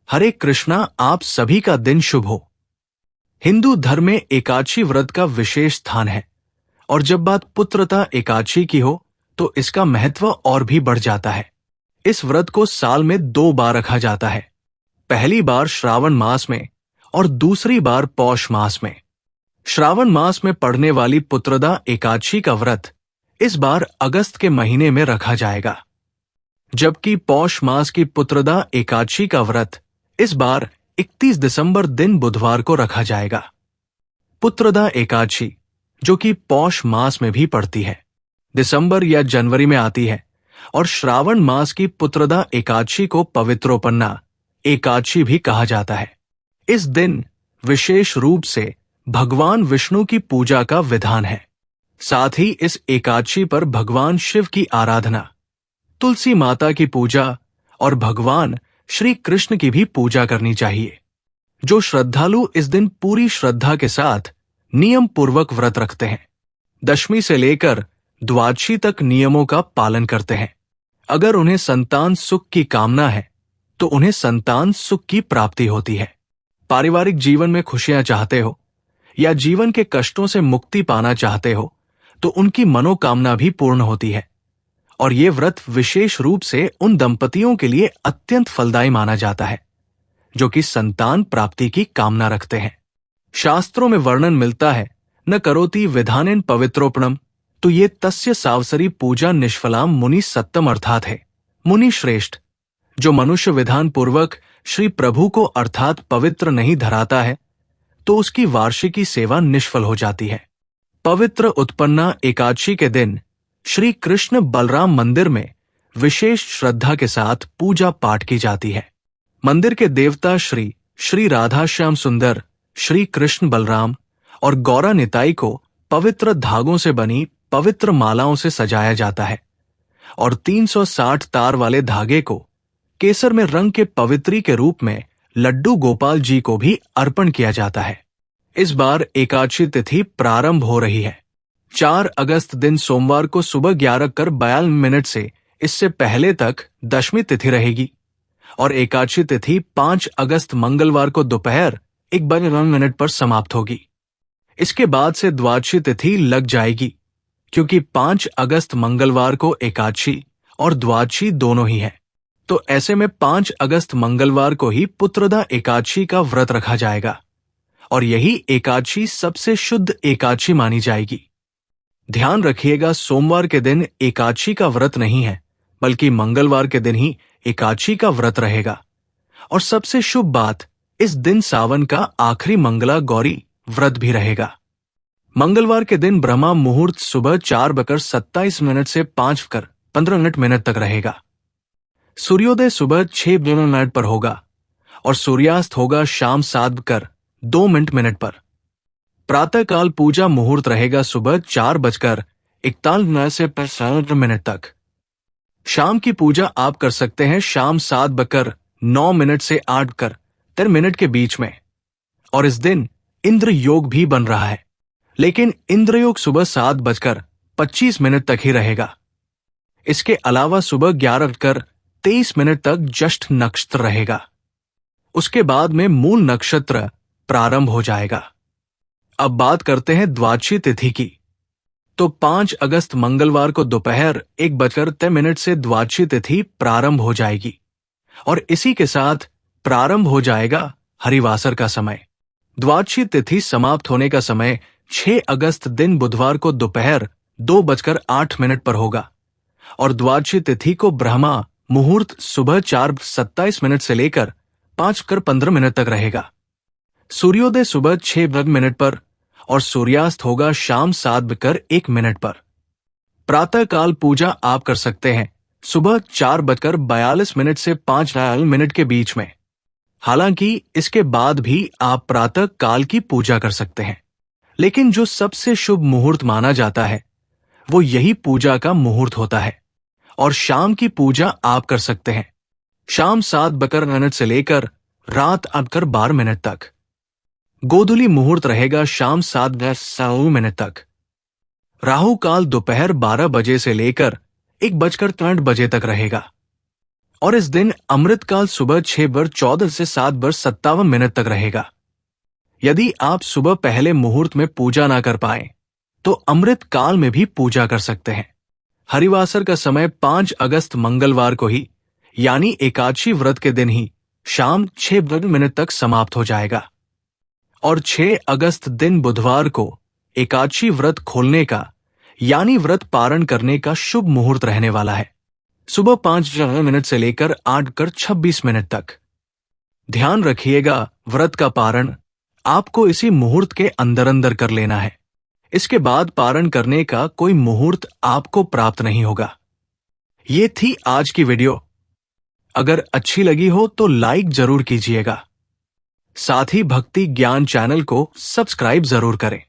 हरे कृष्णा। आप सभी का दिन शुभ हो। हिंदू धर्म में एकादशी व्रत का विशेष स्थान है और जब बात पुत्रदा एकादशी की हो तो इसका महत्व और भी बढ़ जाता है। इस व्रत को साल में 2 बार रखा जाता है, पहली बार श्रावण मास में और दूसरी बार पौष मास में। श्रावण मास में पड़ने वाली पुत्रदा एकादशी का व्रत इस बार अगस्त के महीने में रखा जाएगा, जबकि पौष मास की पुत्रदा एकादशी का व्रत इस बार 31 दिसंबर दिन बुधवार को रखा जाएगा। पुत्रदा एकादशी, जो कि पौष मास में भी पड़ती है, दिसंबर या जनवरी में आती है, और श्रावण मास की पुत्रदा एकादशी को पवित्रोपन्ना एकादशी भी कहा जाता है। इस दिन विशेष रूप से भगवान विष्णु की पूजा का विधान है। साथ ही इस एकादशी पर भगवान शिव की आराधना, तुलसी माता की पूजा और भगवान श्री कृष्ण की भी पूजा करनी चाहिए। जो श्रद्धालु इस दिन पूरी श्रद्धा के साथ नियम पूर्वक व्रत रखते हैं, दशमी से लेकर द्वादशी तक नियमों का पालन करते हैं, अगर उन्हें संतान सुख की कामना है तो उन्हें संतान सुख की प्राप्ति होती है। पारिवारिक जीवन में खुशियां चाहते हो या जीवन के कष्टों से मुक्ति पाना चाहते हो तो उनकी मनोकामना भी पूर्ण होती है। और ये व्रत विशेष रूप से उन दंपतियों के लिए अत्यंत फलदायी माना जाता है जो कि संतान प्राप्ति की कामना रखते हैं। शास्त्रों में वर्णन मिलता है, न करोति विधानेन पवित्रोपणम, तो ये तस्य सावसरी पूजा निष्फलाम मुनि सत्तम, अर्थात है मुनि श्रेष्ठ। जो मनुष्य विधान पूर्वक श्री प्रभु को अर्थात पवित्र नहीं धराता है तो उसकी वार्षिकी सेवा निष्फल हो जाती है। पवित्र उत्पन्ना एकादशी के दिन श्री कृष्ण बलराम मंदिर में विशेष श्रद्धा के साथ पूजा पाठ की जाती है। मंदिर के देवता श्री राधा श्याम सुंदर, श्री कृष्ण बलराम और गौरा निताई को पवित्र धागों से बनी पवित्र मालाओं से सजाया जाता है और 360 तार वाले धागे को केसर में रंग के पवित्री के रूप में लड्डू गोपाल जी को भी अर्पण किया जाता है। इस बार एकादशी तिथि प्रारंभ हो रही है 4 अगस्त दिन सोमवार को सुबह 11:42 से इससे पहले तक दशमी तिथि रहेगी और एकादशी तिथि 5 अगस्त मंगलवार को दोपहर 1:09 पर समाप्त होगी। इसके बाद से द्वादशी तिथि लग जाएगी, क्योंकि 5 अगस्त मंगलवार को एकादशी और द्वादशी दोनों ही है। तो ऐसे में 5 अगस्त मंगलवार को ही पुत्रदा एकादशी का व्रत रखा जाएगा और यही एकादशी सबसे शुद्ध एकादशी मानी जाएगी। ध्यान रखिएगा, सोमवार के दिन एकादशी का व्रत नहीं है, बल्कि मंगलवार के दिन ही एकादशी का व्रत रहेगा। और सबसे शुभ बात, इस दिन सावन का आखिरी मंगला गौरी व्रत भी रहेगा। मंगलवार के दिन ब्रह्मा मुहूर्त सुबह 4:27 से 5:15 तक रहेगा। सूर्योदय सुबह 6 पर होगा और सूर्यास्त होगा शाम 7:02 पर। प्रातःकाल पूजा मुहूर्त रहेगा सुबह 4:41 से 5:15 तक। शाम की पूजा आप कर सकते हैं शाम 7:09 से 8:13 के बीच में। और इस दिन इंद्र योग भी बन रहा है, लेकिन इंद्र योग सुबह 7:25 तक ही रहेगा। इसके अलावा सुबह 11:23 तक ज्येष्ठ नक्षत्र रहेगा। उसके बाद में मूल नक्षत्र प्रारंभ हो जाएगा। अब बात करते हैं द्वादशी तिथि की। तो 5 अगस्त मंगलवार को दोपहर 1:03 से द्वादशी तिथि प्रारंभ हो जाएगी और इसी के साथ प्रारंभ हो जाएगा हरिवासर का समय। द्वादशी तिथि समाप्त होने का समय 6 अगस्त दिन बुधवार को दोपहर 2:08 पर होगा और द्वादशी तिथि को ब्रह्मा मुहूर्त सुबह 4:27 से लेकर 5:15 तक रहेगा। सूर्योदय सुबह 6 पर और सूर्यास्त होगा शाम 7:01 पर। प्रातःकाल पूजा आप कर सकते हैं सुबह 4:42 से 5:00 के बीच में। हालांकि इसके बाद भी आप प्रातः काल की पूजा कर सकते हैं, लेकिन जो सबसे शुभ मुहूर्त माना जाता है वो यही पूजा का मुहूर्त होता है और शाम की पूजा आप कर सकते हैं शाम 7:00 से लेकर रात 8:12 तक। गोधूली मुहूर्त रहेगा शाम 7:09 तक। राहु काल दोपहर 12 बजे से लेकर 1:63 तक रहेगा। और इस दिन अमृतकाल सुबह 6:14 से 7:57 तक रहेगा। यदि आप सुबह पहले मुहूर्त में पूजा ना कर पाए तो अमृत काल में भी पूजा कर सकते हैं। हरिवासर का समय 5 अगस्त मंगलवार को ही यानी एकादशी व्रत के दिन ही शाम 6 तक समाप्त हो जाएगा और 6 अगस्त दिन बुधवार को एकादशी व्रत खोलने का यानी व्रत पारण करने का शुभ मुहूर्त रहने वाला है, सुबह 5 से लेकर 8:26 तक। ध्यान रखिएगा, व्रत का पारण आपको इसी मुहूर्त के अंदर अंदर कर लेना है। इसके बाद पारण करने का कोई मुहूर्त आपको प्राप्त नहीं होगा। ये थी आज की वीडियो। अगर अच्छी लगी हो तो लाइक जरूर कीजिएगा। साथ ही भक्ति ज्ञान चैनल को सब्सक्राइब जरूर करें।